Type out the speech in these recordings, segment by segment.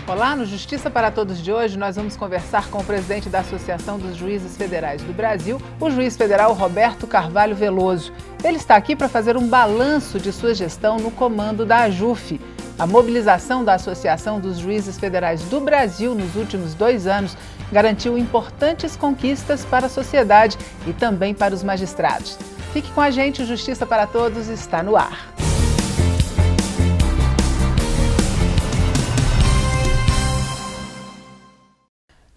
Olá, no Justiça para Todos de hoje nós vamos conversar com o presidente da Associação dos Juízes Federais do Brasil, o juiz federal Roberto Carvalho Veloso. Ele está aqui para fazer um balanço de sua gestão no comando da AJUF. A mobilização da Associação dos Juízes Federais do Brasil nos últimos 2 anos garantiu importantes conquistas para a sociedade e também para os magistrados. Fique com a gente, o Justiça para Todos está no ar.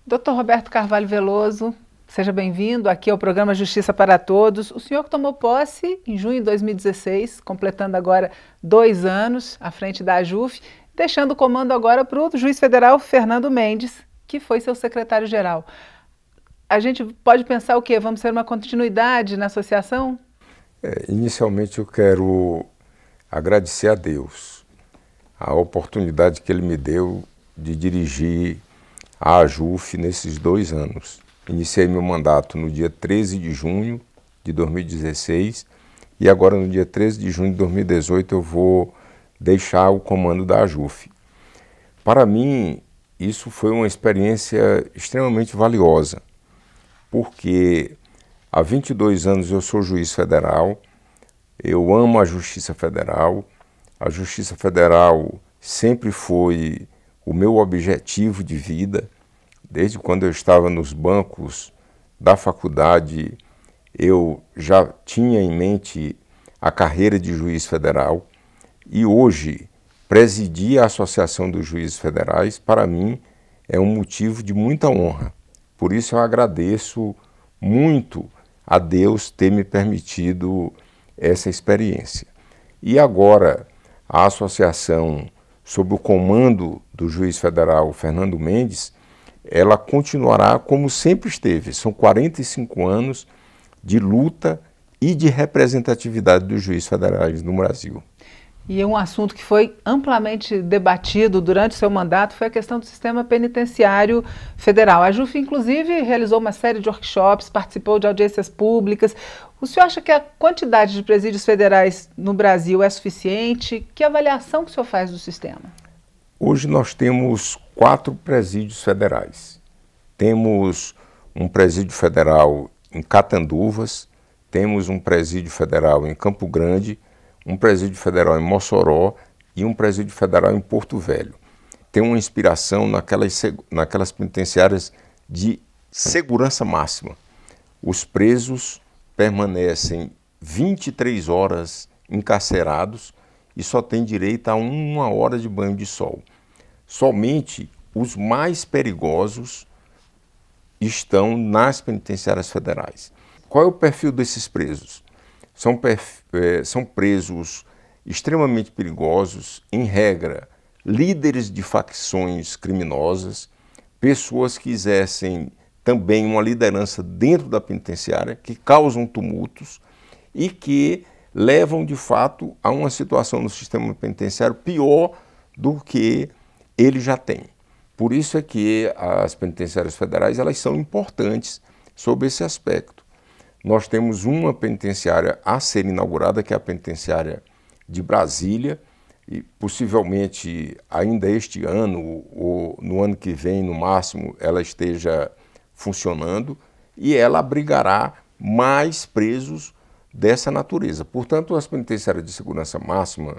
Dr. Roberto Carvalho Veloso, seja bem-vindo aqui ao programa Justiça para Todos. O senhor tomou posse em junho de 2016, completando agora 2 anos à frente da AJUF, deixando o comando agora para o juiz federal Fernando Mendes, que foi seu secretário-geral. A gente pode pensar o quê? Vamos ter uma continuidade na associação? Inicialmente eu quero agradecer a Deus a oportunidade que Ele me deu de dirigir a AJUF nesses 2 anos. Iniciei meu mandato no dia 13 de junho de 2016 e agora no dia 13 de junho de 2018 eu vou deixar o comando da AJUF. Para mim, isso foi uma experiência extremamente valiosa, porque há 22 anos eu sou juiz federal, eu amo a Justiça Federal, a Justiça Federal sempre foi o meu objetivo de vida. Desde quando eu estava nos bancos da faculdade, eu já tinha em mente a carreira de juiz federal e hoje presidir a Associação dos Juízes Federais, para mim, é um motivo de muita honra. Por isso eu agradeço muito a Deus ter me permitido essa experiência. E agora, a associação, sob o comando do juiz federal Fernando Mendes, ela continuará como sempre esteve. São 45 anos de luta e de representatividade dos juízes federais no Brasil. E um assunto que foi amplamente debatido durante o seu mandato foi a questão do sistema penitenciário federal. A AJUF, inclusive, realizou uma série de workshops, participou de audiências públicas. O senhor acha que a quantidade de presídios federais no Brasil é suficiente? Que avaliação que o senhor faz do sistema? Hoje nós temos 4 presídios federais. Temos um presídio federal em Catanduvas, temos um presídio federal em Campo Grande, um presídio federal em Mossoró e um presídio federal em Porto Velho. Tem uma inspiração naquelas penitenciárias de segurança máxima. Os presos permanecem 23 horas encarcerados e só têm direito a 1 hora de banho de sol. Somente os mais perigosos estão nas penitenciárias federais. Qual é o perfil desses presos? São presos extremamente perigosos, em regra, líderes de facções criminosas, pessoas que exercem também uma liderança dentro da penitenciária, que causam tumultos e que levam, de fato, a uma situação no sistema penitenciário pior do que ele já tem. Por isso é que as penitenciárias federais elas são importantes sob esse aspecto. Nós temos uma penitenciária a ser inaugurada, que é a penitenciária de Brasília, e possivelmente ainda este ano ou no ano que vem, no máximo, ela esteja funcionando e ela abrigará mais presos dessa natureza. Portanto, as penitenciárias de segurança máxima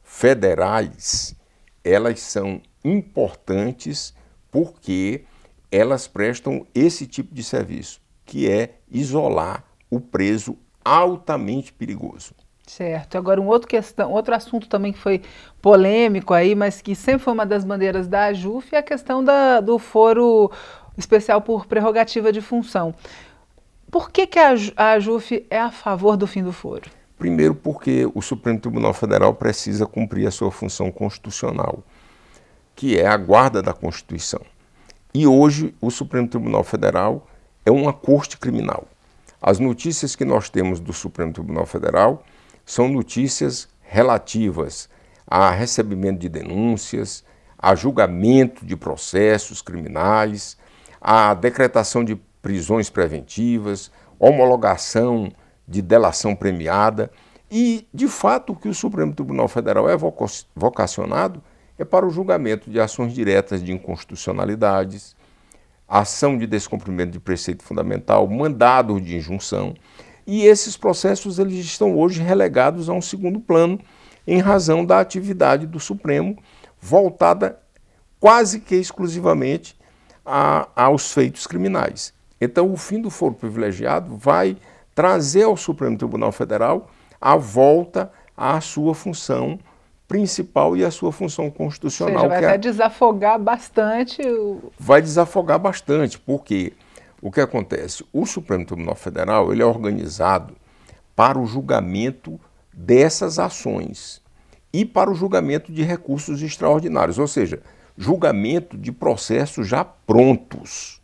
federais, elas são importantes porque elas prestam esse tipo de serviço, que é isolar o preso altamente perigoso. Certo. Agora, outro assunto também que foi polêmico aí, mas que sempre foi uma das bandeiras da AJUF, é a questão do foro especial por prerrogativa de função. Por que a AJUF é a favor do fim do foro? Primeiro, porque o Supremo Tribunal Federal precisa cumprir a sua função constitucional, que é a guarda da Constituição. E hoje o Supremo Tribunal Federal é uma corte criminal. As notícias que nós temos do Supremo Tribunal Federal são notícias relativas a recebimento de denúncias, a julgamento de processos criminais, a decretação de prisões preventivas, homologação de delação premiada. E, de fato, o que o Supremo Tribunal Federal é vocacionado é para o julgamento de ações diretas de inconstitucionalidades, ação de descumprimento de preceito fundamental, mandado de injunção, e esses processos eles estão hoje relegados a um segundo plano em razão da atividade do Supremo voltada quase que exclusivamente aos feitos criminais. Então, o fim do foro privilegiado vai trazer ao Supremo Tribunal Federal a volta à sua função principal e à sua função constitucional. Ou seja, vai até desafogar bastante. Vai desafogar bastante, porque o que acontece? O Supremo Tribunal Federal ele é organizado para o julgamento dessas ações e para o julgamento de recursos extraordinários, ou seja, julgamento de processos já prontos.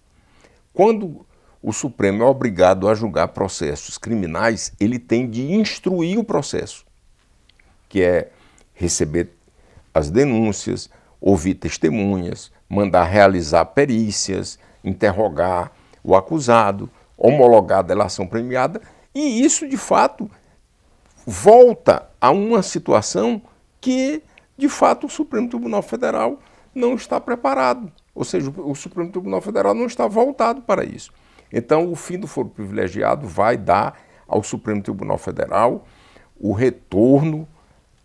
Quando o Supremo é obrigado a julgar processos criminais, ele tem de instruir o processo, que é receber as denúncias, ouvir testemunhas, mandar realizar perícias, interrogar o acusado, homologar a delação premiada, e isso, de fato, volta a uma situação que, de fato, o Supremo Tribunal Federal não está preparado. Ou seja, o Supremo Tribunal Federal não está voltado para isso. Então, o fim do foro privilegiado vai dar ao Supremo Tribunal Federal o retorno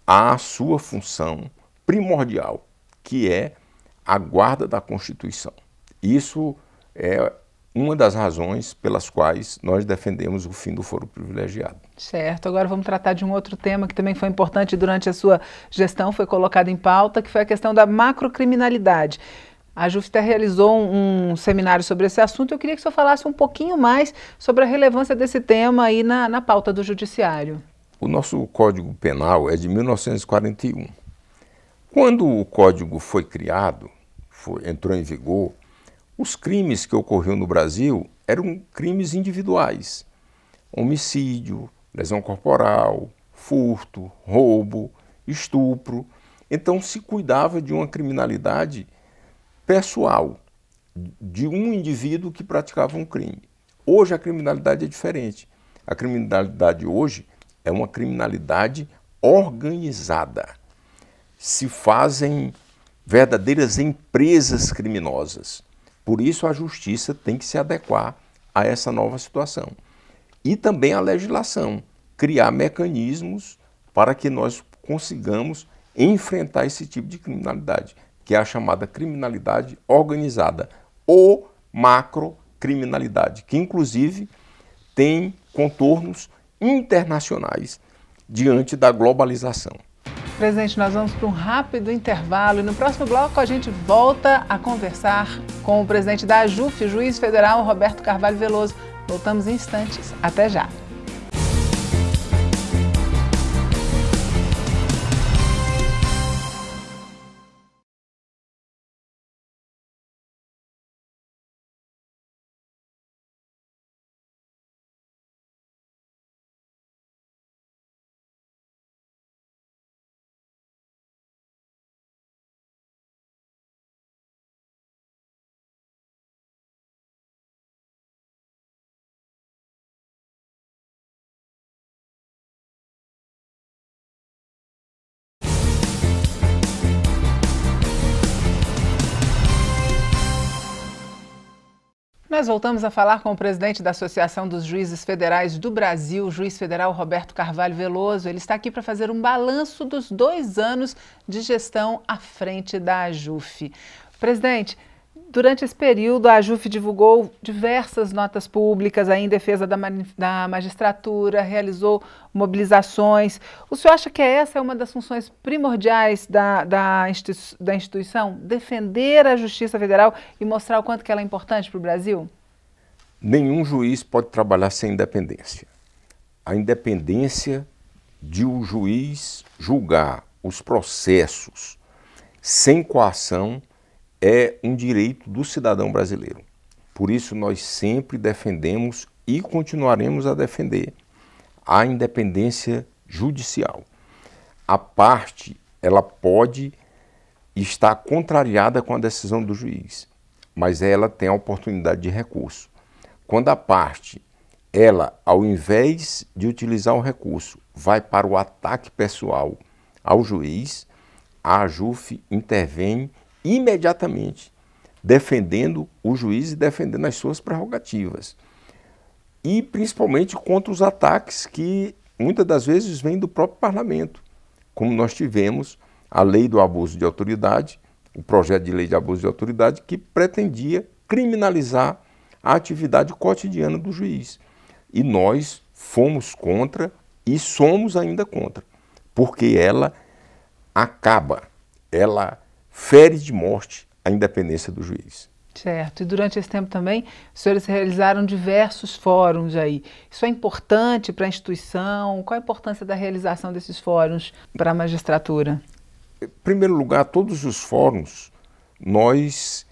à sua função primordial, que é a guarda da Constituição. Isso é uma das razões pelas quais nós defendemos o fim do foro privilegiado. Certo. Agora vamos tratar de um outro tema que também foi importante durante a sua gestão, foi colocado em pauta, que foi a questão da macrocriminalidade. A JUF até realizou um seminário sobre esse assunto. Eu queria que o senhor falasse um pouquinho mais sobre a relevância desse tema aí na pauta do Judiciário. O nosso Código Penal é de 1941. Quando o Código foi criado, entrou em vigor, os crimes que ocorriam no Brasil eram crimes individuais. Homicídio, lesão corporal, furto, roubo, estupro. Então se cuidava de uma criminalidade pessoal, de um indivíduo que praticava um crime. Hoje a criminalidade é diferente. A criminalidade hoje é uma criminalidade organizada. Se fazem verdadeiras empresas criminosas. Por isso a justiça tem que se adequar a essa nova situação. E também a legislação, criar mecanismos para que nós consigamos enfrentar esse tipo de criminalidade, que é a chamada criminalidade organizada ou macrocriminalidade, que inclusive tem contornos internacionais diante da globalização. Presidente, nós vamos para um rápido intervalo e no próximo bloco a gente volta a conversar com o presidente da JUF, juiz federal Roberto Carvalho Veloso. Voltamos em instantes. Até já! Nós voltamos a falar com o presidente da Associação dos Juízes Federais do Brasil, o juiz federal Roberto Carvalho Veloso. Ele está aqui para fazer um balanço dos 2 anos de gestão à frente da JUF. Presidente, durante esse período a JUF divulgou diversas notas públicas aí em defesa da magistratura, realizou mobilizações. O senhor acha que essa é uma das funções primordiais da instituição? Defender a Justiça Federal e mostrar o quanto que ela é importante para o Brasil? Nenhum juiz pode trabalhar sem independência. A independência de o juiz julgar os processos sem coação é um direito do cidadão brasileiro. Por isso nós sempre defendemos e continuaremos a defender a independência judicial. A parte, ela pode estar contrariada com a decisão do juiz, mas ela tem a oportunidade de recurso. Quando a parte, ela, ao invés de utilizar o recurso, vai para o ataque pessoal ao juiz, a AJUF intervém imediatamente, defendendo o juiz e defendendo as suas prerrogativas. E principalmente contra os ataques que muitas das vezes vêm do próprio parlamento, como nós tivemos a lei do abuso de autoridade, o projeto de lei de abuso de autoridade que pretendia criminalizar a atividade cotidiana do juiz. E nós fomos contra e somos ainda contra, porque ela acaba, ela fere de morte a independência do juiz. Certo. E durante esse tempo também, os senhores realizaram diversos fóruns aí. Isso é importante para a instituição? Qual a importância da realização desses fóruns para a magistratura? Em primeiro lugar, todos os fóruns, nós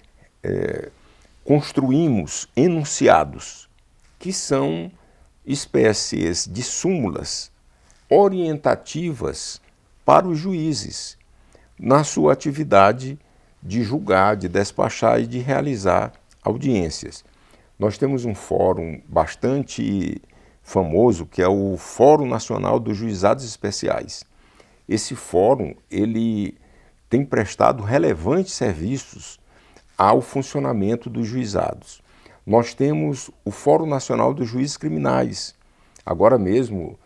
construímos enunciados, que são espécies de súmulas orientativas para os juízes na sua atividade de julgar, de despachar e de realizar audiências. Nós temos um fórum bastante famoso, que é o Fórum Nacional dos Juizados Especiais. Esse fórum, ele tem prestado relevantes serviços ao funcionamento dos juizados. Nós temos o Fórum Nacional dos Juízes Criminais. Agora mesmo,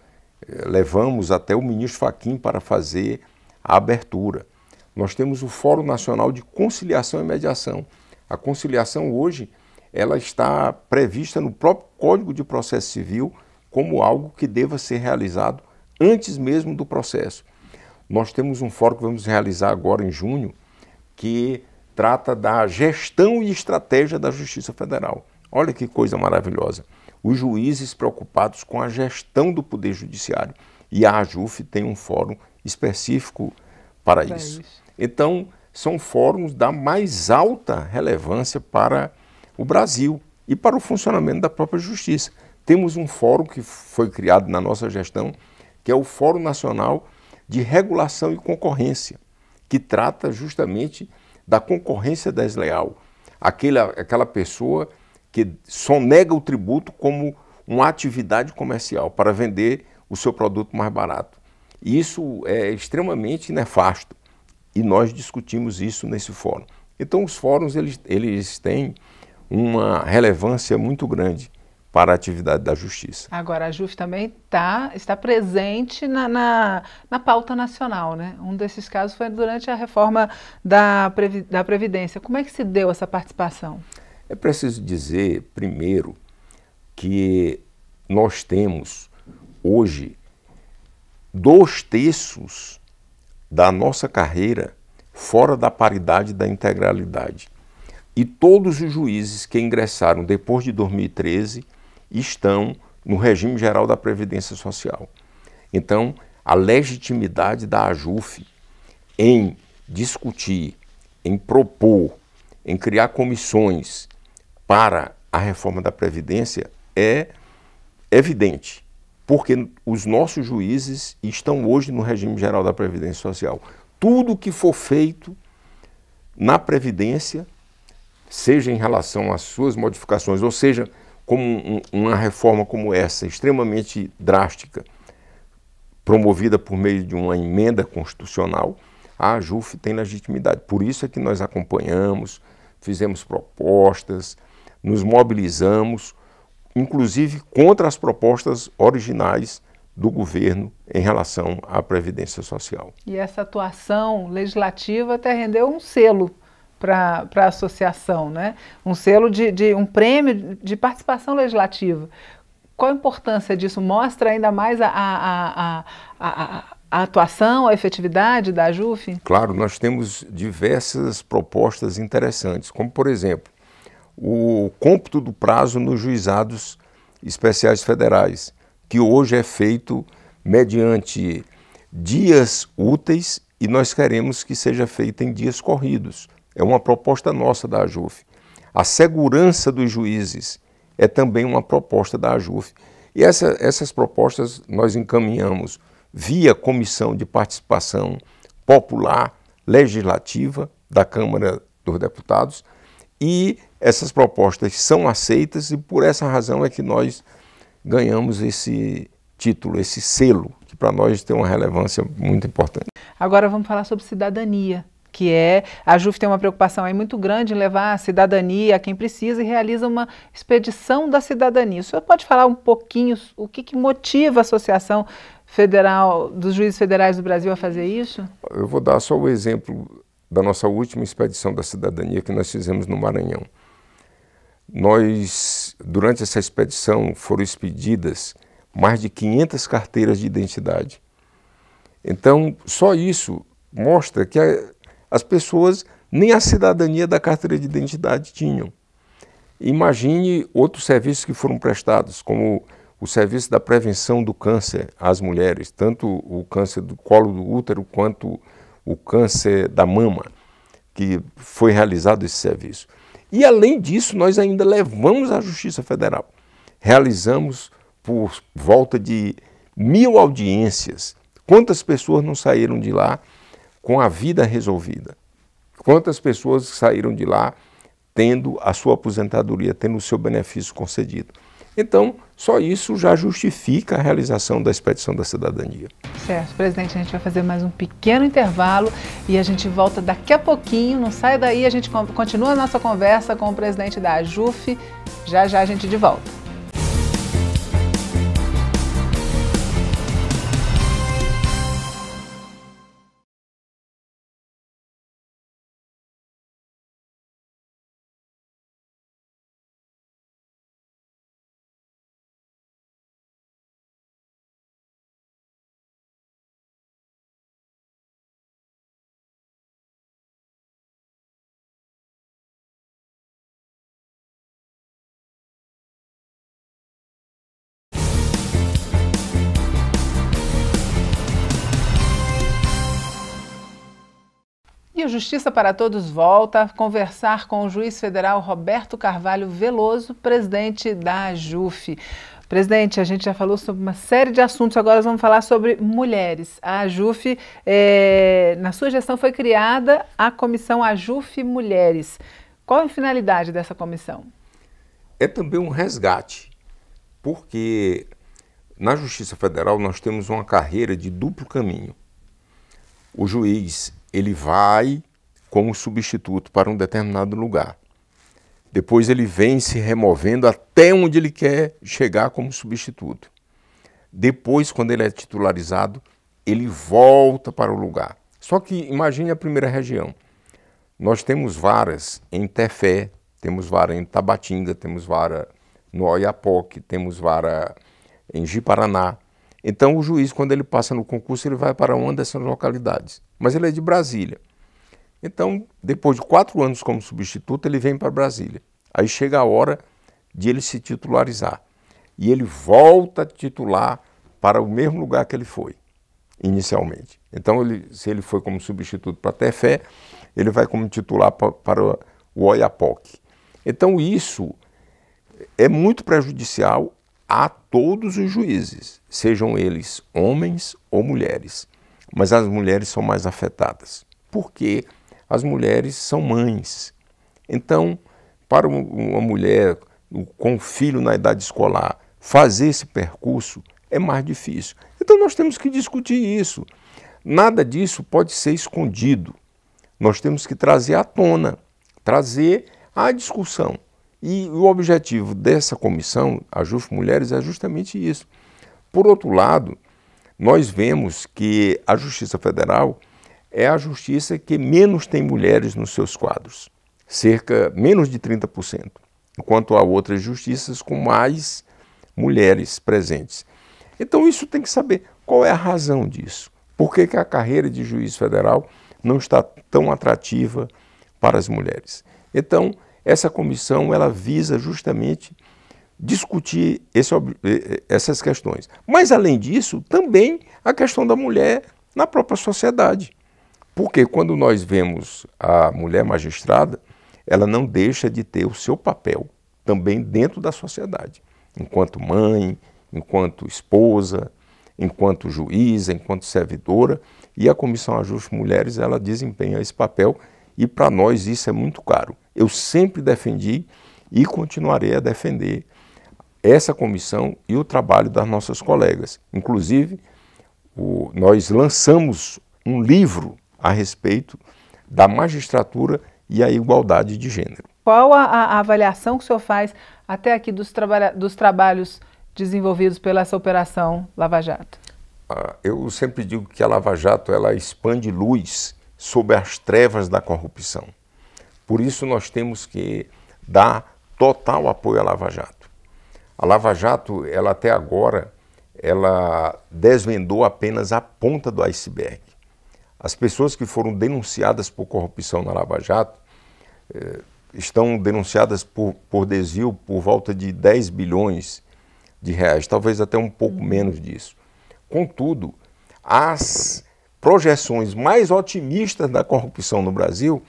levamos até o ministro Fachin para fazer a abertura. Nós temos o Fórum Nacional de Conciliação e Mediação. A conciliação hoje, ela está prevista no próprio Código de Processo Civil como algo que deva ser realizado antes mesmo do processo. Nós temos um fórum que vamos realizar agora em junho, que trata da gestão e estratégia da Justiça Federal. Olha que coisa maravilhosa. Os juízes preocupados com a gestão do Poder Judiciário. E a AJUF tem um fórum específico para isso. Então, são fóruns da mais alta relevância para o Brasil e para o funcionamento da própria justiça. Temos um fórum que foi criado na nossa gestão, que é o Fórum Nacional de Regulação e Concorrência, que trata justamente da concorrência desleal. Aquela pessoa que sonega o tributo como uma atividade comercial para vender o seu produto mais barato. Isso é extremamente nefasto. E nós discutimos isso nesse fórum. Então os fóruns eles têm uma relevância muito grande para a atividade da justiça. Agora, a AJUF também está presente na pauta nacional, né? Um desses casos foi durante a reforma da Previdência. Como é que se deu essa participação? É preciso dizer, primeiro, que nós temos hoje 2/3 da nossa carreira fora da paridade da integralidade. E todos os juízes que ingressaram depois de 2013 estão no regime geral da Previdência Social. Então, a legitimidade da AJUF em discutir, em propor, em criar comissões para a reforma da Previdência é evidente, porque os nossos juízes estão hoje no regime geral da Previdência Social. Tudo que for feito na Previdência, seja em relação às suas modificações, ou seja, como uma reforma como essa, extremamente drástica, promovida por meio de uma emenda constitucional, a AJUF tem legitimidade. Por isso é que nós acompanhamos, fizemos propostas, nos mobilizamos, inclusive contra as propostas originais do governo em relação à Previdência Social. E essa atuação legislativa até rendeu um selo para a associação, né? Um selo um prêmio de participação legislativa. Qual a importância disso? Mostra ainda mais a atuação, a efetividade da AJUF? Claro, nós temos diversas propostas interessantes, como por exemplo, o cômputo do prazo nos juizados especiais federais, que hoje é feito mediante dias úteis e nós queremos que seja feito em dias corridos. É uma proposta nossa da AJUF. A segurança dos juízes é também uma proposta da AJUF. E essas propostas nós encaminhamos via Comissão de Participação Popular Legislativa da Câmara dos Deputados, e essas propostas são aceitas e por essa razão é que nós ganhamos esse título, esse selo, que que para nós tem uma relevância muito importante. Agora vamos falar sobre cidadania, que a JUF tem uma preocupação aí muito grande em levar a cidadania a quem precisa e realiza uma expedição da cidadania. O senhor pode falar um pouquinho o que motiva a Associação Federal dos Juízes Federais do Brasil a fazer isso? Eu vou dar só o exemplo da nossa última expedição da cidadania que nós fizemos no Maranhão. Durante essa expedição, foram expedidas mais de 500 carteiras de identidade. Então, só isso mostra que as pessoas nem a cidadania da carteira de identidade tinham. Imagine outros serviços que foram prestados, como o serviço da prevenção do câncer às mulheres, tanto o câncer do colo do útero quanto o câncer da mama, que foi realizado esse serviço. E além disso, nós ainda levamos à Justiça Federal. Realizamos por volta de 1000 audiências. Quantas pessoas não saíram de lá com a vida resolvida? Quantas pessoas saíram de lá tendo a sua aposentadoria, tendo o seu benefício concedido? Então, só isso já justifica a realização da expedição da cidadania. Certo, presidente, a gente vai fazer mais um pequeno intervalo e a gente volta daqui a pouquinho. Não sai daí, a gente continua a nossa conversa com o presidente da JUF. Já já a gente de volta. E o Justiça para Todos volta a conversar com o juiz federal Roberto Carvalho Veloso, presidente da JUF. Presidente, a gente já falou sobre uma série de assuntos, agora nós vamos falar sobre mulheres. A JUF, na sua gestão foi criada a comissão AJUF Mulheres. Qual a finalidade dessa comissão? É também um resgate, porque na Justiça Federal nós temos uma carreira de duplo caminho. O juiz, ele vai como substituto para um determinado lugar. Depois ele vem se removendo até onde ele quer chegar como substituto. Depois, quando ele é titularizado, ele volta para o lugar. Só que imagine a primeira região. Nós temos varas em Tefé, temos vara em Tabatinga, temos vara no Oiapoque, temos vara em Ji-Paraná. Então o juiz, quando ele passa no concurso, ele vai para uma dessas localidades. Mas ele é de Brasília. Então, depois de 4 anos como substituto, ele vem para Brasília. Aí chega a hora de ele se titularizar. E ele volta a titular para o mesmo lugar que ele foi, inicialmente. Então, se ele foi como substituto para Tefé, ele vai como titular para o Oiapoque. Então, isso é muito prejudicial a todos os juízes, sejam eles homens ou mulheres. Mas as mulheres são mais afetadas, porque as mulheres são mães. Então, para uma mulher com um filho na idade escolar, fazer esse percurso é mais difícil. Então nós temos que discutir isso. Nada disso pode ser escondido. Nós temos que trazer à tona, trazer à discussão. E o objetivo dessa comissão, a JUF Mulheres, é justamente isso. Por outro lado, nós vemos que a Justiça Federal é a justiça que menos tem mulheres nos seus quadros, menos de 30%, enquanto há outras justiças com mais mulheres presentes. Então isso tem que saber qual é a razão disso. Por que a carreira de juiz federal não está tão atrativa para as mulheres? Então, essa comissão ela visa justamente discutir essas questões. Mas, além disso, também a questão da mulher na própria sociedade. Porque quando nós vemos a mulher magistrada, ela não deixa de ter o seu papel também dentro da sociedade, enquanto mãe, enquanto esposa, enquanto juíza, enquanto servidora, e a Comissão AJUF Mulheres ela desempenha esse papel e para nós isso é muito caro. Eu sempre defendi e continuarei a defender essa comissão e o trabalho das nossas colegas. Inclusive, nós lançamos um livro a respeito da magistratura e a igualdade de gênero. Qual a avaliação que o senhor faz até aqui dos trabalhos desenvolvidos pela essa Operação Lava Jato? Eu sempre digo que a Lava Jato ela expande luz sobre as trevas da corrupção. Por isso nós temos que dar total apoio à Lava Jato. A Lava Jato, ela até agora, ela desvendou apenas a ponta do iceberg. As pessoas que foram denunciadas por corrupção na Lava Jato estão denunciadas por desvio por volta de 10 bilhões de reais, talvez até um pouco menos disso. Contudo, as projeções mais otimistas da corrupção no Brasil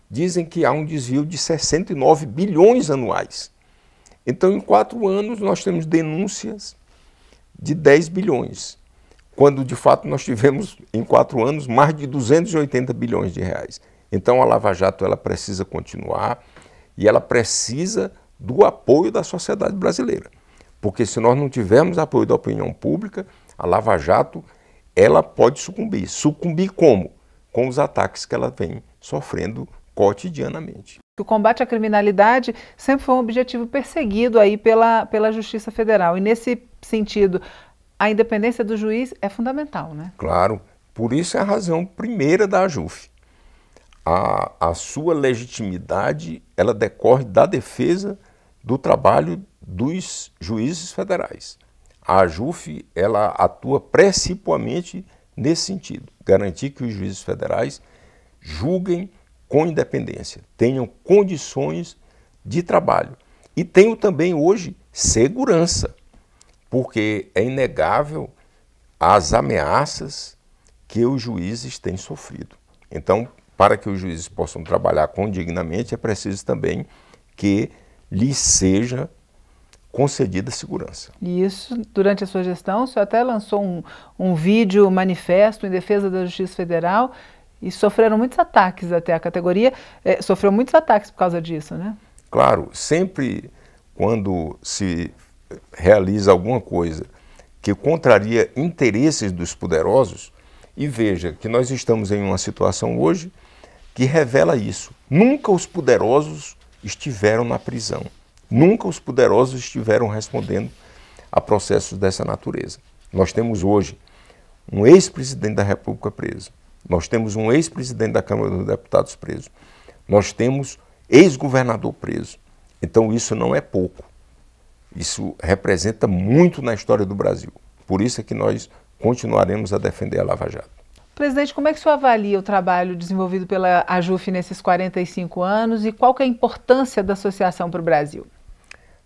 dizem que há um desvio de 69 bilhões anuais. Então, em 4 anos, nós temos denúncias de 10 bilhões, quando, de fato, nós tivemos, em 4 anos, mais de 280 bilhões de reais. Então, a Lava Jato ela precisa continuar e ela precisa do apoio da sociedade brasileira. Porque se nós não tivermos apoio da opinião pública, a Lava Jato ela pode sucumbir. Sucumbir como? Com os ataques que ela vem sofrendo cotidianamente. O combate à criminalidade sempre foi um objetivo perseguido aí pela Justiça Federal. E nesse sentido, a independência do juiz é fundamental, né? Claro. Por isso é a razão primeira da AJUF. A sua legitimidade ela decorre da defesa do trabalho dos juízes federais. A AJUF ela atua principalmente nesse sentido, garantir que os juízes federais julguem com independência, tenham condições de trabalho e tenham também hoje segurança, porque é inegável as ameaças que os juízes têm sofrido. Então, para que os juízes possam trabalhar dignamente, é preciso também que lhes seja concedida segurança. E isso, durante a sua gestão, o senhor até lançou um vídeo manifesto em defesa da Justiça Federal e sofreram muitos ataques até a categoria, sofreu muitos ataques por causa disso, né? Claro, sempre quando se realiza alguma coisa que contraria interesses dos poderosos, e veja que nós estamos em uma situação hoje que revela isso. Nunca os poderosos estiveram na prisão. Nunca os poderosos estiveram respondendo a processos dessa natureza. Nós temos hoje um ex-presidente da República preso. Nós temos um ex-presidente da Câmara dos Deputados preso. Nós temos ex-governador preso. Então isso não é pouco. Isso representa muito na história do Brasil. Por isso é que nós continuaremos a defender a Lava Jato. Presidente, como é que o senhor avalia o trabalho desenvolvido pela AJUF nesses 45 anos e qual que é a importância da associação para o Brasil?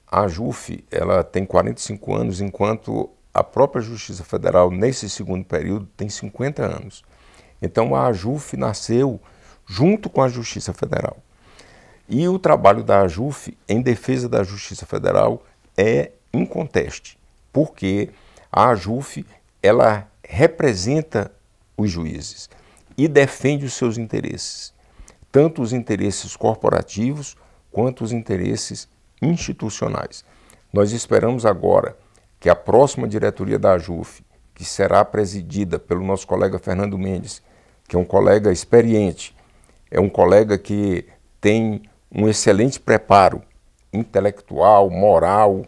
A AJUF ela tem 45 anos, enquanto a própria Justiça Federal, nesse segundo período, tem 50 anos. Então a AJUF nasceu junto com a Justiça Federal. E o trabalho da AJUF em defesa da Justiça Federal é inconteste, porque a AJUF ela representa os juízes e defende os seus interesses, tanto os interesses corporativos quanto os interesses institucionais. Nós esperamos agora que a próxima diretoria da AJUF, que será presidida pelo nosso colega Fernando Mendes, que é um colega experiente, é um colega que tem um excelente preparo intelectual, moral,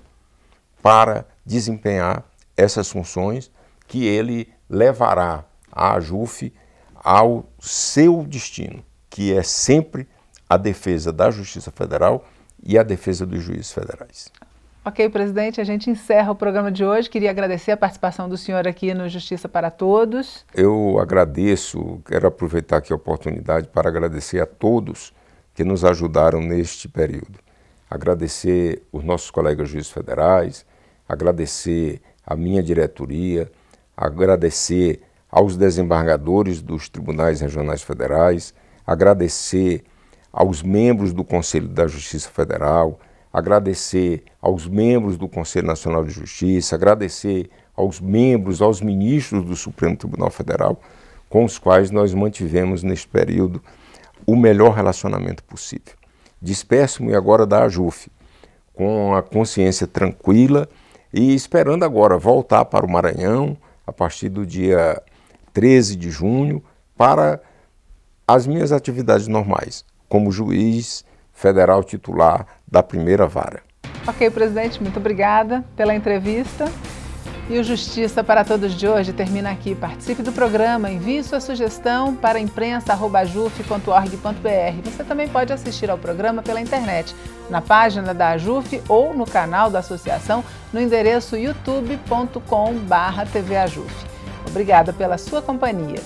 para desempenhar essas funções que ele levará a AJUF ao seu destino, que é sempre a defesa da Justiça Federal e a defesa dos juízes federais. Ok, presidente, a gente encerra o programa de hoje. Queria agradecer a participação do senhor aqui no Justiça para Todos. Eu agradeço, quero aproveitar aqui a oportunidade para agradecer a todos que nos ajudaram neste período. Agradecer os nossos colegas juízes federais, agradecer a minha diretoria, agradecer aos desembargadores dos tribunais regionais federais, agradecer aos membros do Conselho da Justiça Federal, agradecer aos membros do Conselho Nacional de Justiça, agradecer aos membros, aos ministros do Supremo Tribunal Federal, com os quais nós mantivemos neste período o melhor relacionamento possível. Despeço-me agora da AJUF, com a consciência tranquila e esperando agora voltar para o Maranhão, a partir do dia 13 de junho, para as minhas atividades normais, como juiz federal titular da primeira vara. Ok, presidente, muito obrigada pela entrevista. E o Justiça para Todos de hoje termina aqui. Participe do programa, envie sua sugestão para imprensa@ajuf.org.br. Você também pode assistir ao programa pela internet, na página da AJUF ou no canal da associação no endereço youtube.com/tvajuf. Obrigada pela sua companhia.